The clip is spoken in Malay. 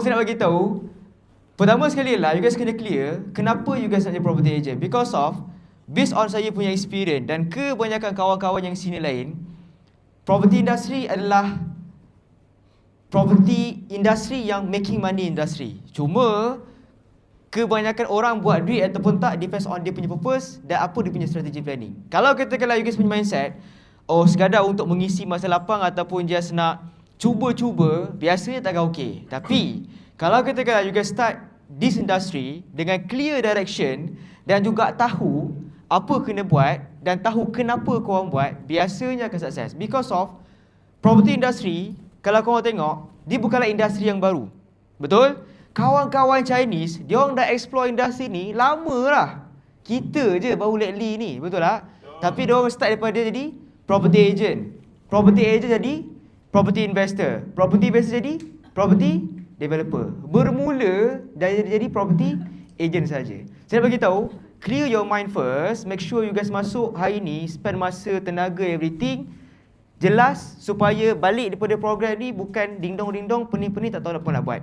saya nak bagi tahu, pertama sekali lah, you guys kena clear kenapa you guys nak jadi property agent. Because of, based on saya punya experience dan kebanyakan kawan-kawan yang sini lain, property industry adalah property industry yang making money industry. Cuma kebanyakan orang buat duit ataupun tak depends on dia punya purpose dan apa dia punya strategy planning. Kalau katakanlah you guys punya mindset, oh sekadar untuk mengisi masa lapang ataupun just nak cuba-cuba, biasanya takkan okey. Tapi kalau katakanlah you guys start this industry dengan clear direction dan juga tahu apa kena buat dan tahu kenapa korang buat, biasanya akan sukses. Because of property industry, kalau korang tengok, dia bukanlah industri yang baru. Betul? Kawan-kawan Chinese, dia orang dah explore industri ni lama lah. Kita je baru lately ni, betul tak? Tapi dia orang start daripada jadi property agent. Property agent jadi property investor. Property investor jadi property developer. Bermula dari jadi property agent saja. Saya nak bagi tahu, clear your mind first. Make sure you guys masuk hari ni, spend masa, tenaga, everything jelas supaya balik daripada program ni bukan ding dong, pening-pening tak tahu apa nak buat.